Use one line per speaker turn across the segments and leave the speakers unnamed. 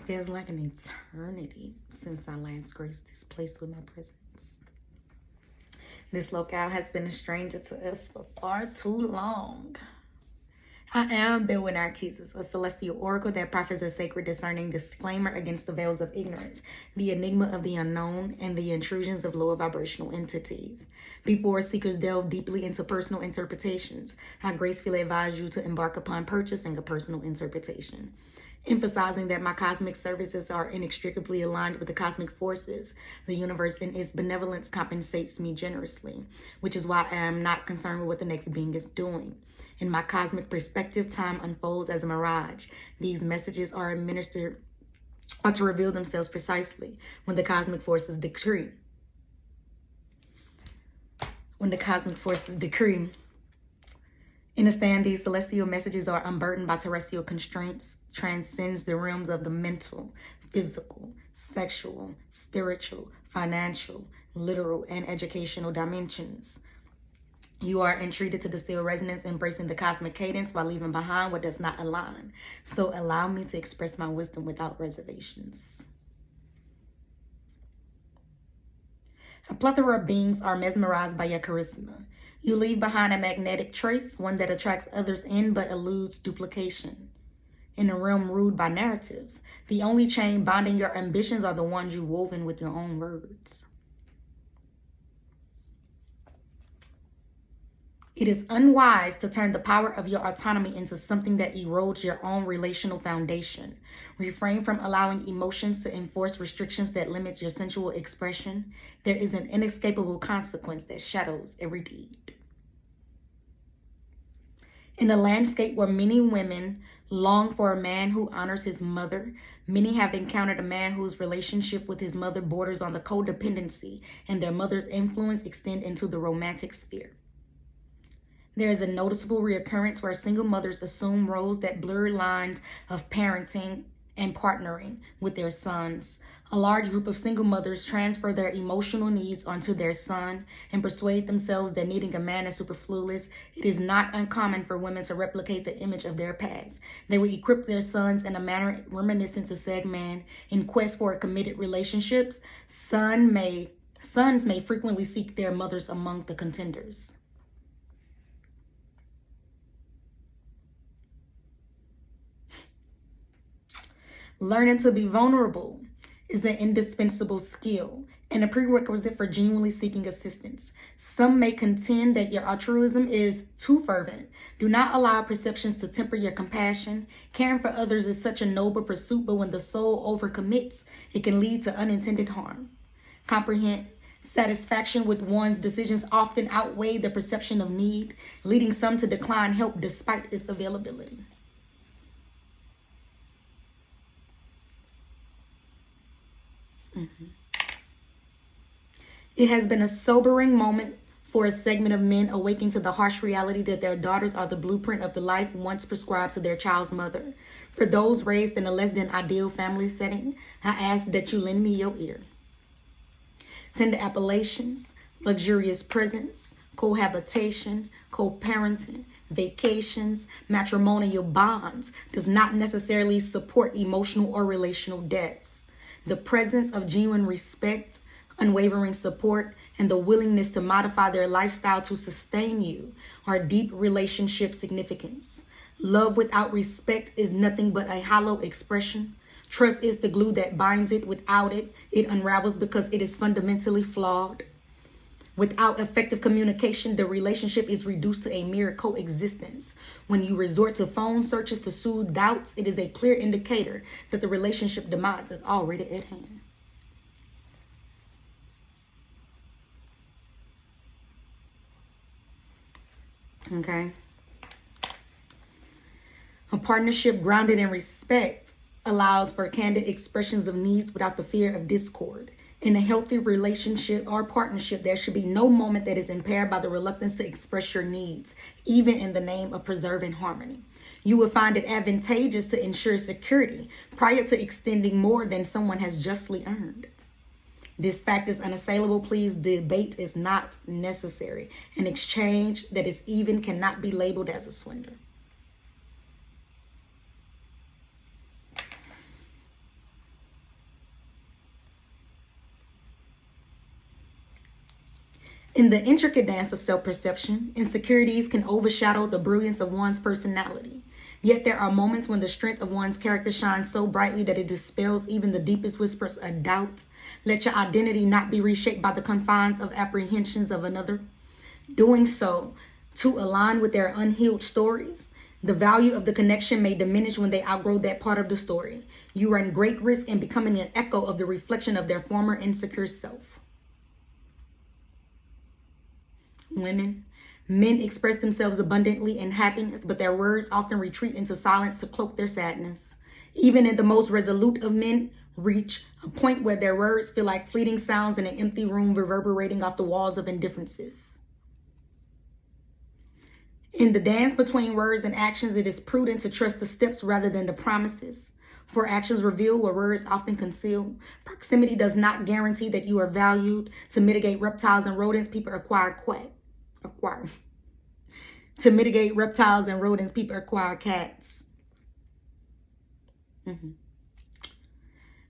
feels like an eternity since I last graced this place with my presence. This locale has been a stranger to us for far too long. I am Bilwin Archesis, a celestial oracle that proffers a sacred discerning disclaimer against the veils of ignorance, the enigma of the unknown, and the intrusions of lower vibrational entities. Before seekers delve deeply into personal interpretations, I gracefully advise you to embark upon purchasing a personal interpretation. Emphasizing that my cosmic services are inextricably aligned with the cosmic forces, the universe and its benevolence compensates me generously, which is why I am not concerned with what the next being is doing. In my cosmic perspective, time unfolds as a mirage. These messages are administered or to reveal themselves precisely when the cosmic forces decree. Understand these celestial messages are unburdened by terrestrial constraints, transcends the realms of the mental, physical, sexual, spiritual, financial, literal, and educational dimensions. You are entreated to distill resonance, embracing the cosmic cadence while leaving behind what does not align. So allow me to express my wisdom without reservations. A plethora of beings are mesmerized by your charisma. You leave behind a magnetic trace, one that attracts others in but eludes duplication. In a realm ruled by narratives, the only chain bonding your ambitions are the ones you've woven with your own words. It is unwise to turn the power of your autonomy into something that erodes your own relational foundation. Refrain from allowing emotions to enforce restrictions that limit your sensual expression. There is an inescapable consequence that shadows every deed. In a landscape where many women long for a man who honors his mother, many have encountered a man whose relationship with his mother borders on the codependency, and their mother's influence extend into the romantic sphere. There is a noticeable reoccurrence where single mothers assume roles that blur lines of parenting and partnering with their sons. A large group of single mothers transfer their emotional needs onto their son and persuade themselves that needing a man is superfluous. It is not uncommon for women to replicate the image of their past. They will equip their sons in a manner reminiscent to said man. In quest for a committed relationships, sons may frequently seek their mothers among the contenders. Learning to be vulnerable is an indispensable skill and a prerequisite for genuinely seeking assistance. Some may contend that your altruism is too fervent. Do not allow perceptions to temper your compassion. Caring for others is such a noble pursuit, but when the soul overcommits, it can lead to unintended harm. Comprehend. Satisfaction with one's decisions often outweigh the perception of need, leading some to decline help despite its availability. It has been a sobering moment for a segment of men awaking to the harsh reality that their daughters are the blueprint of the life once prescribed to their child's mother. For those raised in a less than ideal family setting, I ask that you lend me your ear. Tender appellations, luxurious presence, cohabitation, co-parenting, vacations, matrimonial bonds does not necessarily support emotional or relational depths. The presence of genuine respect, unwavering support, and the willingness to modify their lifestyle to sustain you are deep relationship significance. Love without respect is nothing but a hollow expression. Trust is the glue that binds it. Without it, it unravels because it is fundamentally flawed. Without effective communication, the relationship is reduced to a mere coexistence. When you resort to phone searches to soothe doubts, it is a clear indicator that the relationship demise is already at hand. Okay? A partnership grounded in respect allows for candid expressions of needs without the fear of discord. In a healthy relationship or partnership, there should be no moment that is impaired by the reluctance to express your needs, even in the name of preserving harmony. You will find it advantageous to ensure security prior to extending more than someone has justly earned. This fact is unassailable. Please, debate is not necessary. An exchange that is even cannot be labeled as a swindler. In the intricate dance of self-perception, insecurities can overshadow the brilliance of one's personality. Yet there are moments when the strength of one's character shines so brightly that it dispels even the deepest whispers of doubt. Let your identity not be reshaped by the confines of apprehensions of another. Doing so to align with their unhealed stories. The value of the connection may diminish when they outgrow that part of the story. You run great risk in becoming an echo of the reflection of their former insecure self. Women. Men express themselves abundantly in happiness, but their words often retreat into silence to cloak their sadness. Even in the most resolute of men reach a point where their words feel like fleeting sounds in an empty room reverberating off the walls of indifferences. In the dance between words and actions, it is prudent to trust the steps rather than the promises. For actions reveal where words often conceal. Proximity does not guarantee that you are valued. To mitigate reptiles and rodents, people acquire To mitigate reptiles and rodents, people acquire cats.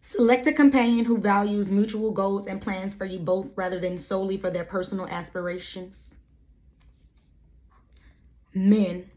Select a companion who values mutual goals and plans for you both rather than solely for their personal aspirations. Men.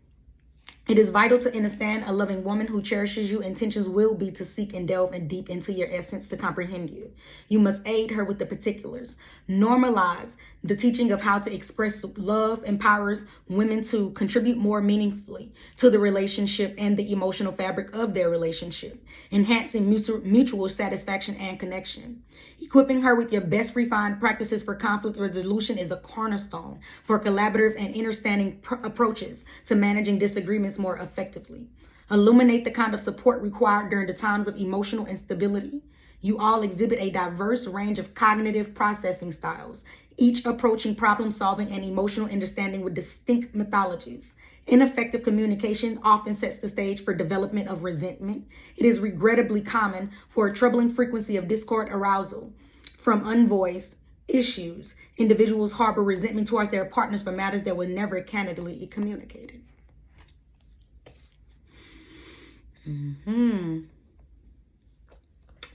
It is vital to understand a loving woman who cherishes you. Intentions will be to seek and delve in deep into your essence to comprehend you. You must aid her with the particulars. Normalize the teaching of how to express love empowers women to contribute more meaningfully to the relationship and the emotional fabric of their relationship, enhancing mutual satisfaction and connection. Equipping her with your best refined practices for conflict resolution is a cornerstone for collaborative and understanding approaches to managing disagreements more effectively. Illuminate the kind of support required during the times of emotional instability. You all exhibit a diverse range of cognitive processing styles, each approaching problem solving and emotional understanding with distinct methodologies. Ineffective communication often sets the stage for development of resentment. It is regrettably common for a troubling frequency of discord arousal from unvoiced issues. Individuals harbor resentment towards their partners for matters that were never candidly communicated.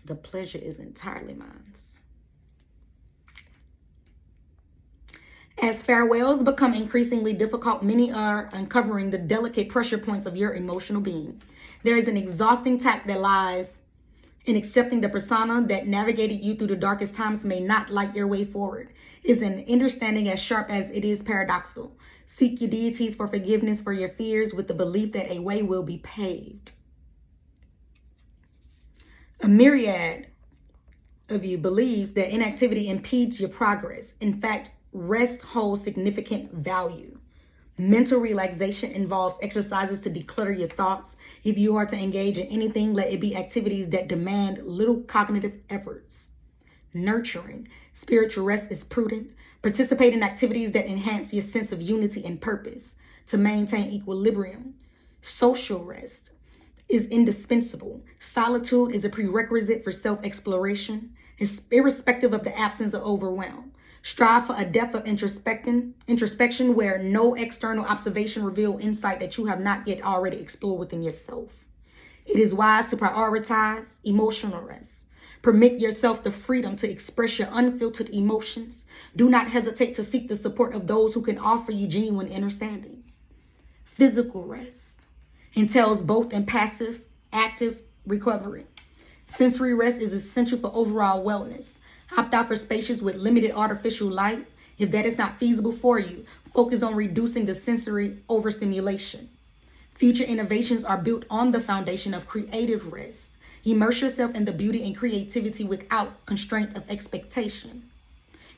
The pleasure is entirely mine. As farewells become increasingly difficult, many are uncovering the delicate pressure points of your emotional being. There is an exhausting tact that lies in accepting the persona that navigated you through the darkest times may not light your way forward. Is an understanding as sharp as it is paradoxical. Seek your deities for forgiveness for your fears with the belief that a way will be paved. A myriad of you believes that inactivity impedes your progress. In fact, rest holds significant value. Mental relaxation involves exercises to declutter your thoughts. If you are to engage in anything, let it be activities that demand little cognitive efforts. Nurturing. Spiritual rest is prudent. Participate in activities that enhance your sense of unity and purpose to maintain equilibrium. Social rest is indispensable. Solitude is a prerequisite for self-exploration, irrespective of the absence of overwhelm. Strive for a depth of introspection where no external observation reveals insight that you have not yet already explored within yourself. It is wise to prioritize emotional rest. Permit yourself the freedom to express your unfiltered emotions. Do not hesitate to seek the support of those who can offer you genuine understanding. Physical rest entails both in passive, active recovery. Sensory rest is essential for overall wellness. Opt out for spaces with limited artificial light. If that is not feasible for you, focus on reducing the sensory overstimulation. Future innovations are built on the foundation of creative rest. Immerse yourself in the beauty and creativity without constraint of expectation.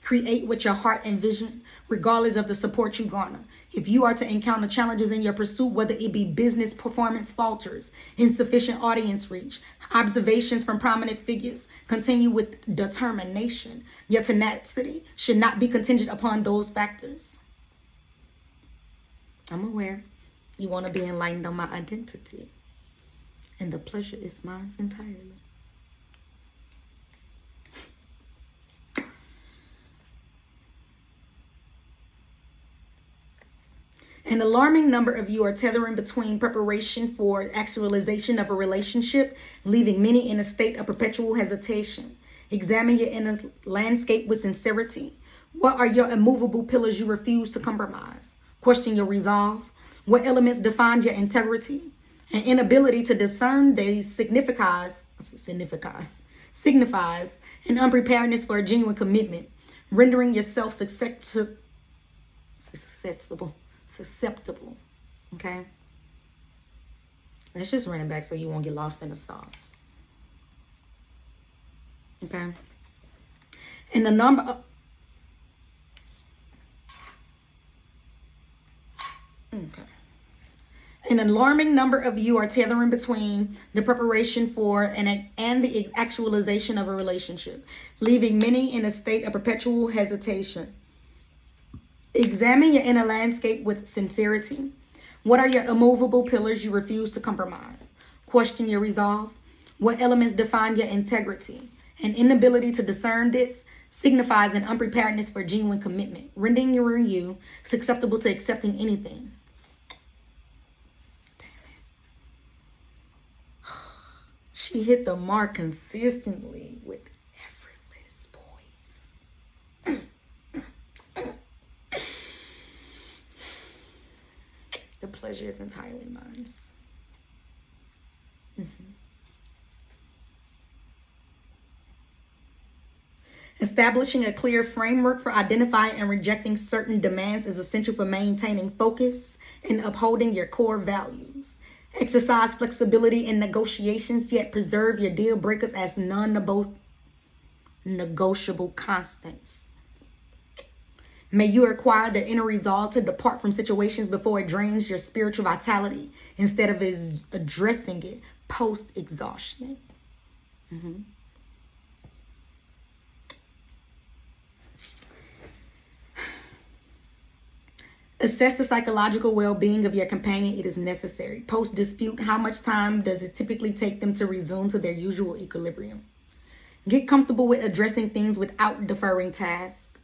Create what your heart envisions, regardless of the support you garner. If you are to encounter challenges in your pursuit, whether it be business performance falters, insufficient audience reach, observations from prominent figures, continue with determination. Your tenacity should not be contingent upon those factors. I'm aware you want to be enlightened on my identity, and the pleasure is mine entirely. An alarming number of you are tethering between preparation for actualization of a relationship, leaving many in a state of perpetual hesitation. Examine your inner landscape with sincerity. What are your immovable pillars you refuse to compromise? Question your resolve. What elements define your integrity? An inability to discern these signifies an unpreparedness for a genuine commitment, rendering yourself susceptible. Okay? Let's just run it back so you won't get lost in the sauce. Okay? And the number of... Okay. An alarming number of you are tethering between the preparation for and the actualization of a relationship, leaving many in a state of perpetual hesitation. Examine your inner landscape with sincerity. What are your immovable pillars you refuse to compromise? Question your resolve. What elements define your integrity? An inability to discern this signifies an unpreparedness for genuine commitment, rendering you susceptible to accepting anything. She hit the mark consistently with effortless poise. The pleasure is entirely mine. Establishing a clear framework for identifying and rejecting certain demands is essential for maintaining focus and upholding your core values. Exercise flexibility in negotiations, yet preserve your deal breakers as non-negotiable constants. May you acquire the inner resolve to depart from situations before it drains your spiritual vitality instead of addressing it post-exhaustion. Assess the psychological well-being of your companion. It is necessary. Post-dispute, how much time does it typically take them to resume to their usual equilibrium? Get comfortable with addressing things without deferring tasks.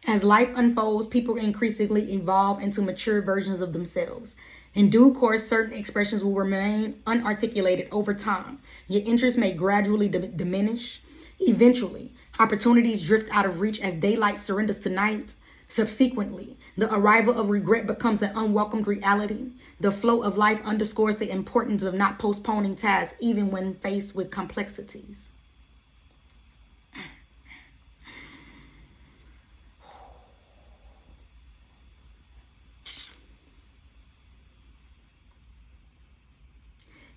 As life unfolds, people increasingly evolve into mature versions of themselves. In due course, certain expressions will remain unarticulated over time. Your interest may gradually diminish. Eventually, opportunities drift out of reach as daylight surrenders to night. Subsequently, the arrival of regret becomes an unwelcomed reality. The flow of life underscores the importance of not postponing tasks, even when faced with complexities.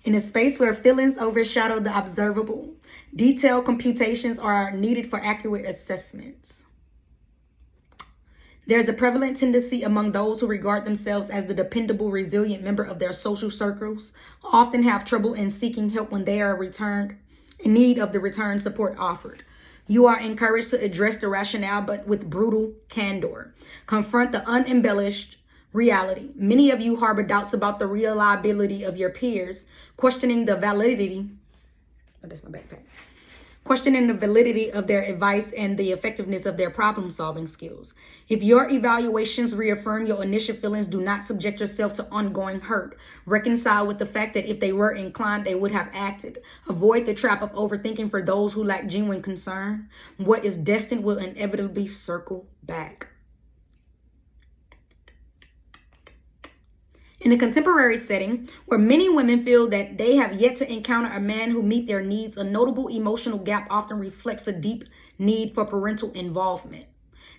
In a space where feelings overshadow the observable, detailed computations are needed for accurate assessments. There's a prevalent tendency among those who regard themselves as the dependable, resilient member of their social circles, often have trouble in seeking help when they are in need of the return support offered. You are encouraged to address the rationale, but with brutal candor. Confront the unembellished reality. Many of you harbor doubts about the reliability of your peers, questioning the validity. Oh, that's my backpack. Questioning the validity of their advice and the effectiveness of their problem-solving skills. If your evaluations reaffirm your initial feelings, do not subject yourself to ongoing hurt. Reconcile with the fact that if they were inclined, they would have acted. Avoid the trap of overthinking for those who lack genuine concern. What is destined will inevitably circle back. In a contemporary setting where many women feel that they have yet to encounter a man who meets their needs, a notable emotional gap often reflects a deep need for parental involvement.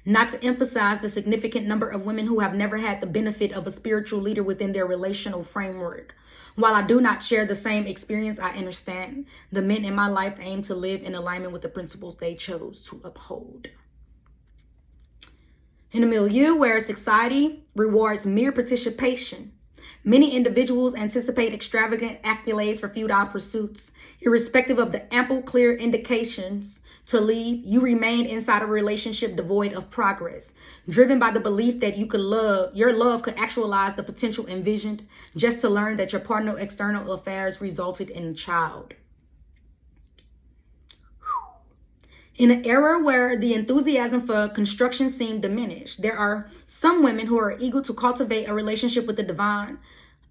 Not to emphasize the significant number of women who have never had the benefit of a spiritual leader within their relational framework. While I do not share the same experience, I understand the men in my life aim to live in alignment with the principles they chose to uphold. In a milieu where society rewards mere participation, many individuals anticipate extravagant accolades for futile pursuits. Irrespective of the ample, clear indications to leave, you remain inside a relationship devoid of progress, driven by the belief that your love could actualize the potential envisioned, just to learn that your partner's external affairs resulted in a child. In an era where the enthusiasm for construction seemed diminished, there are some women who are eager to cultivate a relationship with the divine.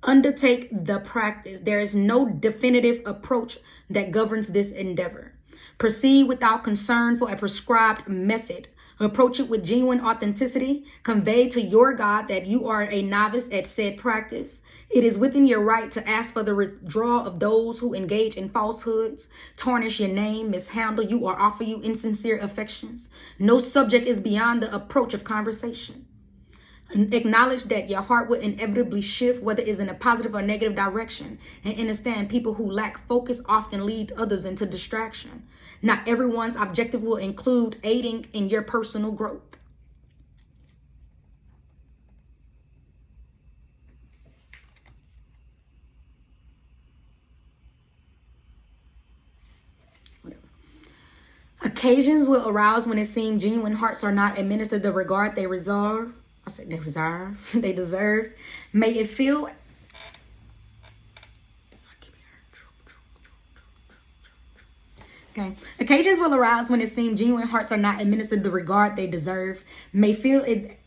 Undertake the practice. There is no definitive approach that governs this endeavor. Proceed without concern for a prescribed method. Approach it with genuine authenticity. Convey to your God that you are a novice at said practice. It is within your right to ask for the withdrawal of those who engage in falsehoods, tarnish your name, mishandle you, or offer you insincere affections. No subject is beyond the approach of conversation. Acknowledge that your heart will inevitably shift, whether it's in a positive or negative direction, and understand people who lack focus often lead others into distraction. Not everyone's objective will include aiding in your personal growth. Whatever. Occasions will arouse when it seems genuine hearts are not administered the regard they reserve. They deserve. May it feel. Okay. Occasions will arise when it seems genuine hearts are not administered the regard they deserve. May feel it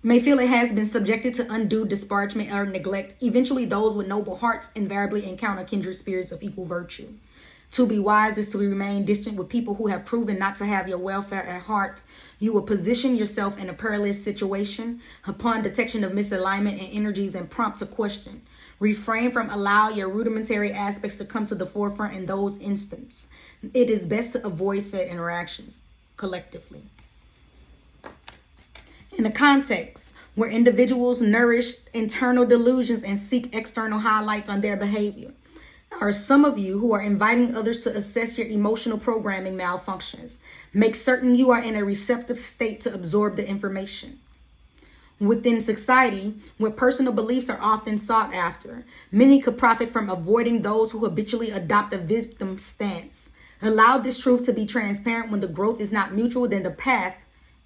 has been subjected to undue disparagement or neglect. Eventually, those with noble hearts invariably encounter kindred spirits of equal virtue. To be wise is to remain distant with people who have proven not to have your welfare at heart. You will position yourself in a perilous situation upon detection of misalignment and energies and prompt to question. Refrain from allow your rudimentary aspects to come to the forefront in those instances. It is best to avoid said interactions collectively. In a context where individuals nourish internal delusions and seek external highlights on their behavior, are some of you who are inviting others to assess your emotional programming malfunctions. Make certain you are in a receptive state to absorb the information. Within society, where personal beliefs are often sought after, many could profit from avoiding those who habitually adopt a victim stance. Allow this truth to be transparent. When the growth is not mutual, then the path,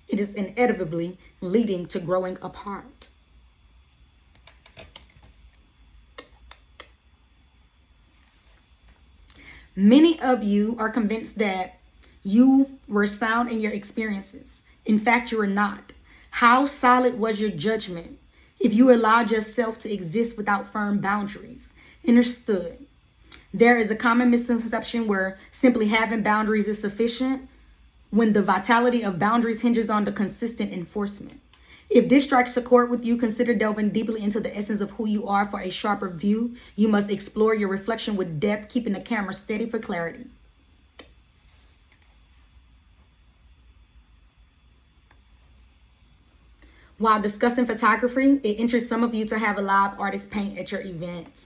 it is inevitably leading to growing apart. Many of you are convinced that you were sound in your experiences. In fact, you are not. How solid was your judgment if you allowed yourself to exist without firm boundaries? Understood. There is a common misconception where simply having boundaries is sufficient, when the vitality of boundaries hinges on the consistent enforcement. If this strikes a chord with you, consider delving deeply into the essence of who you are for a sharper view. You must explore your reflection with depth, keeping the camera steady for clarity. While discussing photography, it interests some of you to have a live artist paint at your events.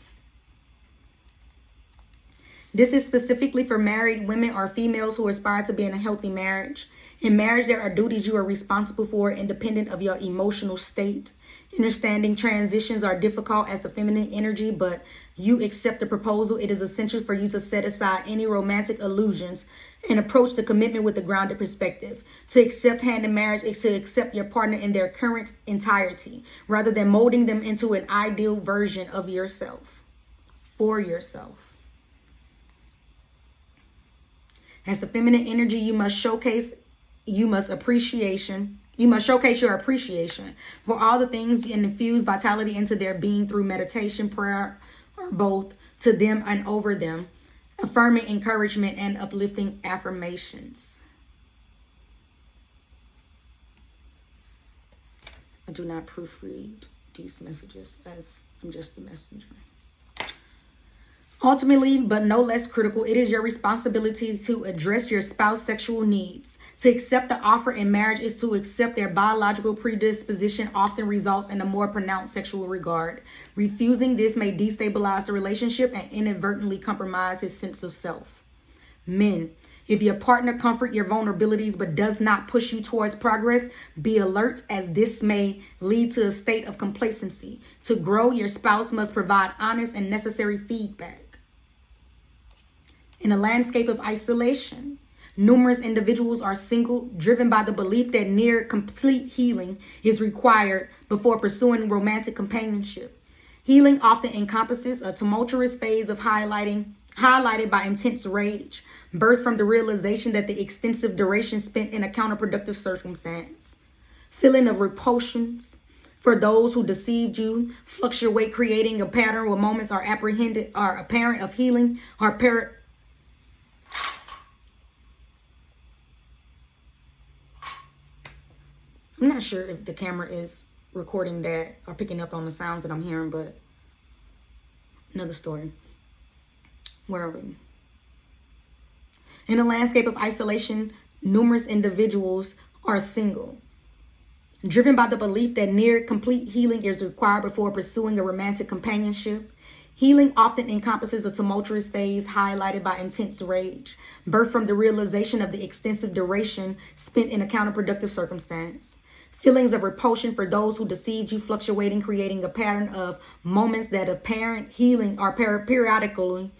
This is specifically for married women or females who aspire to be in a healthy marriage. In marriage, there are duties you are responsible for independent of your emotional state. Understanding transitions are difficult as the feminine energy, but you accept the proposal. It is essential for you to set aside any romantic illusions and approach the commitment with a grounded perspective. To accept hand in marriage is to accept your partner in their current entirety, rather than molding them into an ideal version of yourself, for yourself. As the feminine energy, you must showcase your appreciation for all the things and infuse vitality into their being through meditation, prayer, or both, to them and over them, affirming encouragement and uplifting affirmations. I do not proofread these messages, as I'm just the messenger. Ultimately, but no less critical, it is your responsibility to address your spouse's sexual needs. To accept the offer in marriage is to accept their biological predisposition often results in a more pronounced sexual regard. Refusing this may destabilize the relationship and inadvertently compromise his sense of self. Men, if your partner comforts your vulnerabilities but does not push you towards progress, be alert, as this may lead to a state of complacency. To grow, your spouse must provide honest and necessary feedback. In a landscape of isolation, numerous individuals are single, driven by the belief that near complete healing is required before pursuing romantic companionship. Healing often encompasses a tumultuous phase of highlighted by intense rage, birthed from the realization that the extensive duration spent in a counterproductive circumstance. Feeling of repulsions for those who deceived you fluctuate, creating a pattern where moments are apparent of healing or I'm not sure if the camera is recording that or picking up on the sounds that I'm hearing, but another story. Where are we? In a landscape of isolation, numerous individuals are single, driven by the belief that near complete healing is required before pursuing a romantic companionship. Healing often encompasses a tumultuous phase highlighted by intense rage, birthed from the realization of the extensive duration spent in a counterproductive circumstance. Feelings of repulsion for those who deceived you fluctuating, creating a pattern of moments that apparent healing are periodically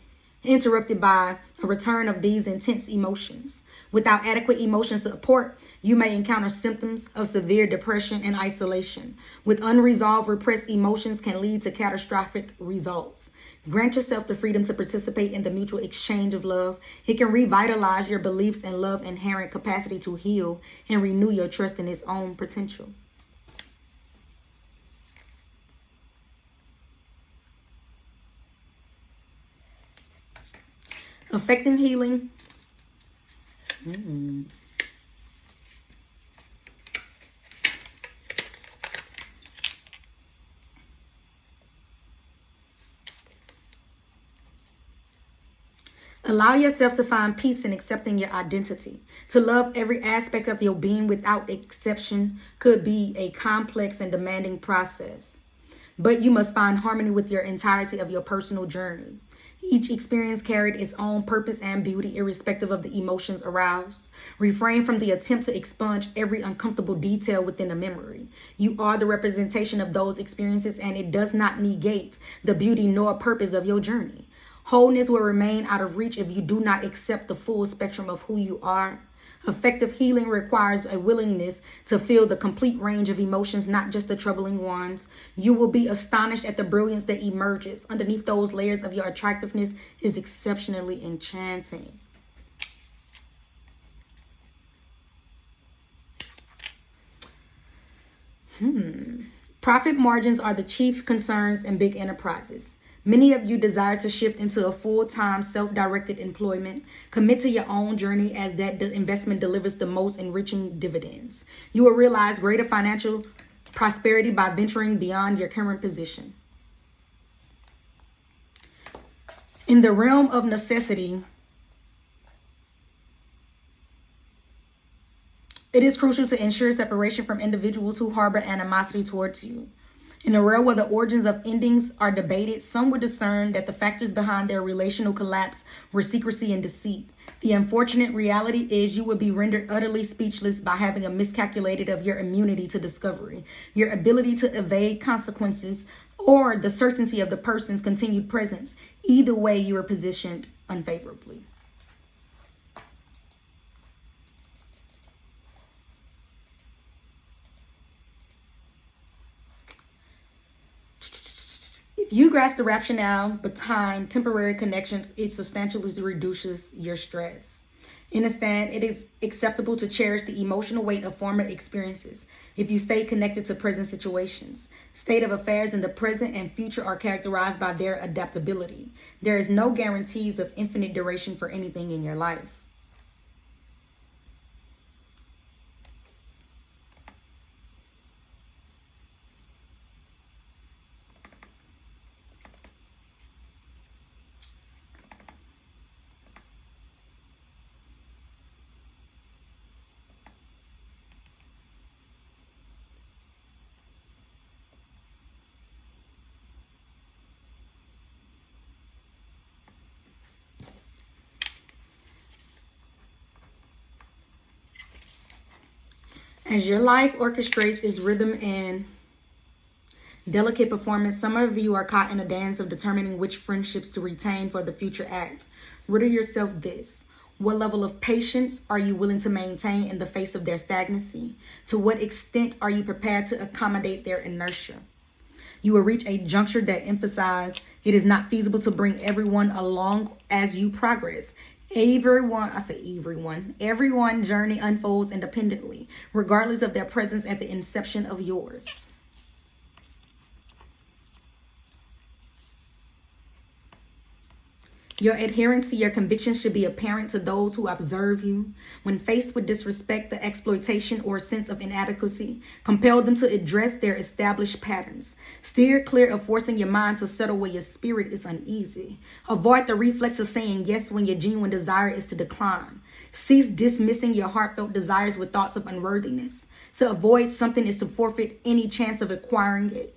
interrupted by a return of these intense emotions. Without adequate emotion support, you may encounter symptoms of severe depression and isolation. With unresolved, repressed emotions can lead to catastrophic results. Grant yourself the freedom to participate in the mutual exchange of love. It can revitalize your beliefs in love inherent capacity to heal and renew your trust in its own potential. Effective healing. Allow yourself to find peace in accepting your identity. To love every aspect of your being without exception could be a complex and demanding process. But you must find harmony with your entirety of your personal journey. Each experience carried its own purpose and beauty, irrespective of the emotions aroused. Refrain from the attempt to expunge every uncomfortable detail within a memory. You are the representation of those experiences, and it does not negate the beauty nor purpose of your journey. Wholeness will remain out of reach if you do not accept the full spectrum of who you are. Effective healing requires a willingness to feel the complete range of emotions, not just the troubling ones. You will be astonished at the brilliance that emerges. Underneath those layers of your attractiveness is exceptionally enchanting. Profit margins are the chief concerns in big enterprises. Many of you desire to shift into a full-time, self-directed employment. Commit to your own journey, as that investment delivers the most enriching dividends. You will realize greater financial prosperity by venturing beyond your current position. In the realm of necessity, it is crucial to ensure separation from individuals who harbor animosity towards you. In a realm where the origins of endings are debated, some would discern that the factors behind their relational collapse were secrecy and deceit. The unfortunate reality is you would be rendered utterly speechless by having a miscalculated of your immunity to discovery, your ability to evade consequences, or the certainty of the person's continued presence. Either way, you are positioned unfavorably. If you grasp the rationale behind temporary connections, it substantially reduces your stress. Understand, it is acceptable to cherish the emotional weight of former experiences if you stay connected to present situations. State of affairs in the present and future are characterized by their adaptability. There is no guarantees of infinite duration for anything in your life. As your life orchestrates its rhythm and delicate performance, some of you are caught in a dance of determining which friendships to retain for the future act. Riddle yourself this. What level of patience are you willing to maintain in the face of their stagnancy? To what extent are you prepared to accommodate their inertia? You will reach a juncture that emphasizes it is not feasible to bring everyone along as you progress. Everyone journey unfolds independently, regardless of their presence at the inception of yours. Your adherence to your convictions should be apparent to those who observe you. When faced with disrespect, the exploitation, or sense of inadequacy, compel them to address their established patterns. Steer clear of forcing your mind to settle where your spirit is uneasy. Avoid the reflex of saying yes when your genuine desire is to decline. Cease dismissing your heartfelt desires with thoughts of unworthiness. To avoid something is to forfeit any chance of acquiring it.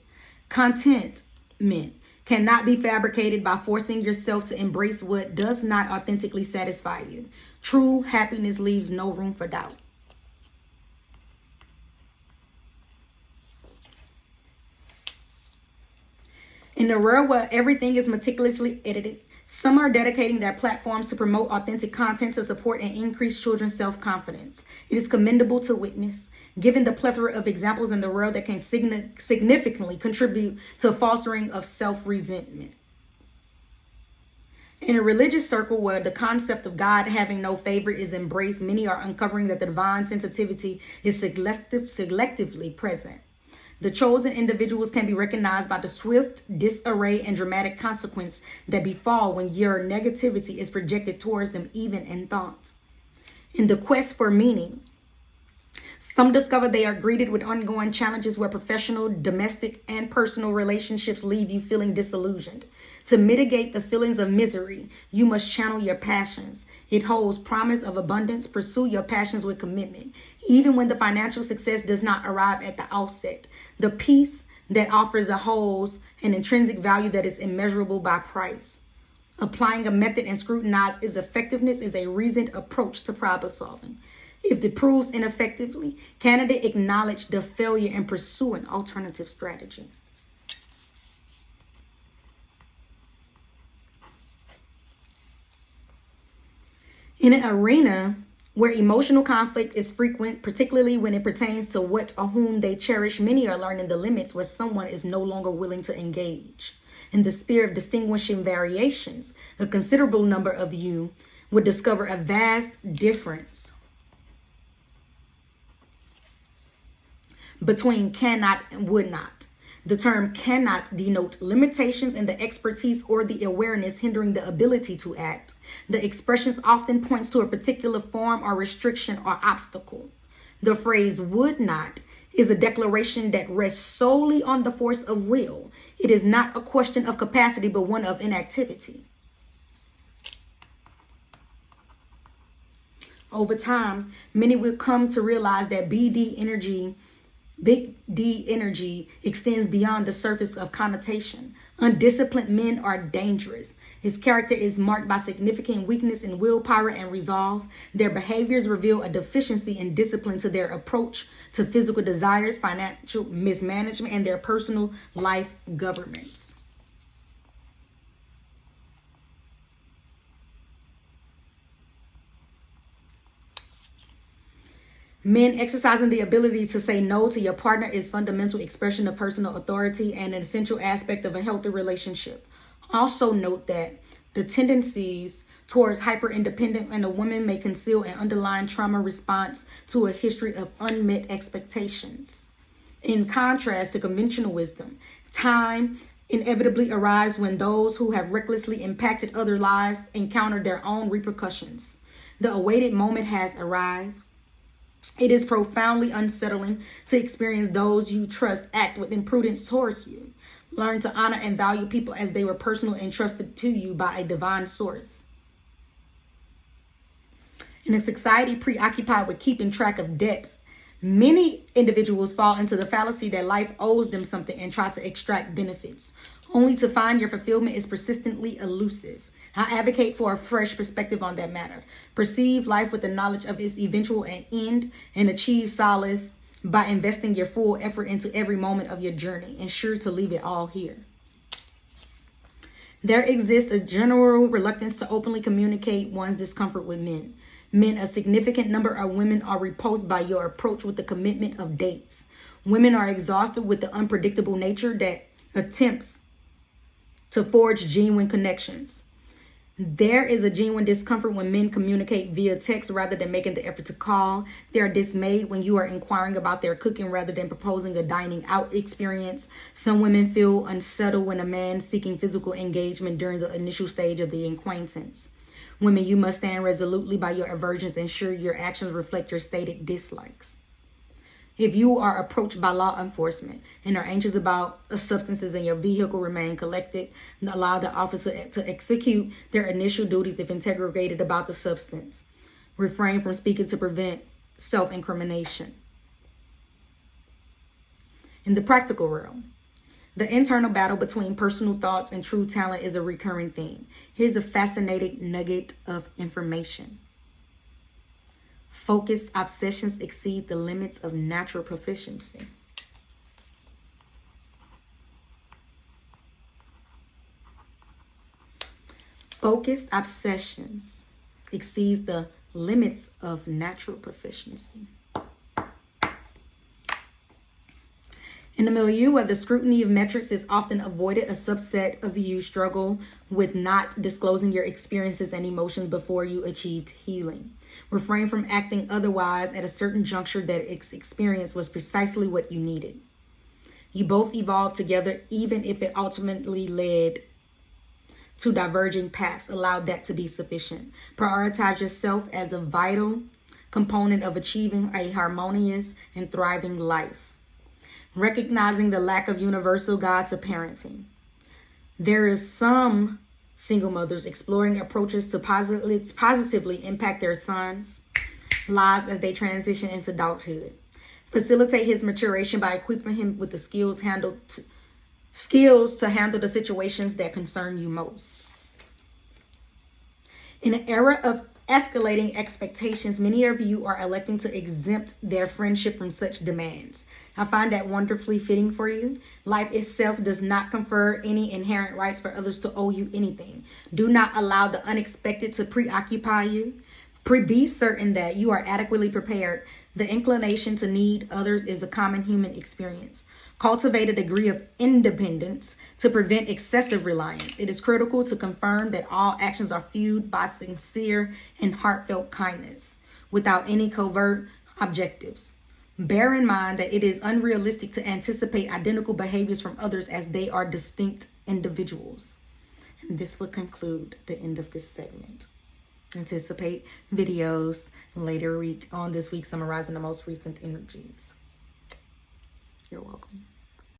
Contentment cannot be fabricated by forcing yourself to embrace what does not authentically satisfy you. True happiness leaves no room for doubt. In a world where everything is meticulously edited, some are dedicating their platforms to promote authentic content to support and increase children's self-confidence. It is commendable to witness, given the plethora of examples in the world that can significantly contribute to fostering of self-resentment. In a religious circle where the concept of God having no favorite is embraced, many are uncovering that the divine sensitivity is selectively present. The chosen individuals can be recognized by the swift disarray and dramatic consequence that befall when your negativity is projected towards them, even in thought. In the quest for meaning, some discover they are greeted with ongoing challenges where professional, domestic, and personal relationships leave you feeling disillusioned. To mitigate the feelings of misery, you must channel your passions. It holds promise of abundance. Pursue your passions with commitment, even when the financial success does not arrive at the outset. The peace that offers holds an intrinsic value that is immeasurable by price. Applying a method and scrutinize its effectiveness is a reasoned approach to problem solving. If it proves ineffectively, candidate acknowledge the failure and pursue an alternative strategy. In an arena where emotional conflict is frequent, particularly when it pertains to what or whom they cherish, many are learning the limits where someone is no longer willing to engage. In the sphere of distinguishing variations, a considerable number of you would discover a vast difference between cannot and would not. The term cannot denote limitations in the expertise or the awareness hindering the ability to act. The expressions often points to a particular form or restriction or obstacle. The phrase would not is a declaration that rests solely on the force of will. It is not a question of capacity, but one of inactivity. Over time, many will come to realize that Big D energy extends beyond the surface of connotation. Undisciplined men are dangerous. His character is marked by significant weakness in willpower and resolve. Their behaviors reveal a deficiency in discipline to their approach to physical desires, financial mismanagement, and their personal life governments. Men exercising the ability to say no to your partner is fundamental expression of personal authority and an essential aspect of a healthy relationship. Also note that the tendencies towards hyper-independence in a woman may conceal an underlying trauma response to a history of unmet expectations. In contrast to conventional wisdom, time inevitably arrives when those who have recklessly impacted other lives encounter their own repercussions. The awaited moment has arrived. It is profoundly unsettling to experience those you trust act with imprudence towards you. Learn to honor and value people as they were personally entrusted to you by a divine source. In a society preoccupied with keeping track of debts, many individuals fall into the fallacy that life owes them something and try to extract benefits, only to find your fulfillment is persistently elusive. I advocate for a fresh perspective on that matter. Perceive life with the knowledge of its eventual end and achieve solace by investing your full effort into every moment of your journey. Ensure to leave it all here. There exists a general reluctance to openly communicate one's discomfort with men. Men, a significant number of women are repulsed by your approach with the commitment of dates. Women are exhausted with the unpredictable nature that attempts to forge genuine connections. There is a genuine discomfort when men communicate via text rather than making the effort to call. They are dismayed when you are inquiring about their cooking rather than proposing a dining out experience. Some women feel unsettled when a man seeking physical engagement during the initial stage of the acquaintance. Women, you must stand resolutely by your aversions and ensure your actions reflect your stated dislikes. If you are approached by law enforcement and are anxious about substances in your vehicle, remain collected and allow the officer to execute their initial duties if interrogated about the substance. Refrain from speaking to prevent self-incrimination. In the practical realm, the internal battle between personal thoughts and true talent is a recurring theme. Here's a fascinating nugget of information. Focused obsessions exceed the limits of natural proficiency. Focused obsessions exceeds the limits of natural proficiency. In a milieu where the scrutiny of metrics is often avoided, a subset of you struggle with not disclosing your experiences and emotions before you achieved healing. Refrain from acting otherwise at a certain juncture that experience was precisely what you needed. You both evolved together, even if it ultimately led to diverging paths. Allow that to be sufficient. Prioritize yourself as a vital component of achieving a harmonious and thriving life. Recognizing the lack of universal guide to parenting. There is some single mothers exploring approaches to positively impact their sons' lives as they transition into adulthood. Facilitate his maturation by equipping him with the skills to handle the situations that concern you most. In an era of escalating expectations, many of you are electing to exempt their friendship from such demands. I find that wonderfully fitting for you. Life itself does not confer any inherent rights for others to owe you anything. Do not allow the unexpected to preoccupy you. Be certain that you are adequately prepared. The inclination to need others is a common human experience. Cultivate a degree of independence to prevent excessive reliance. It is critical to confirm that all actions are fueled by sincere and heartfelt kindness without any covert objectives. Bear in mind that it is unrealistic to anticipate identical behaviors from others as they are distinct individuals. And this will conclude the end of this segment. Anticipate videos later on this week summarizing the most recent energies. You're welcome.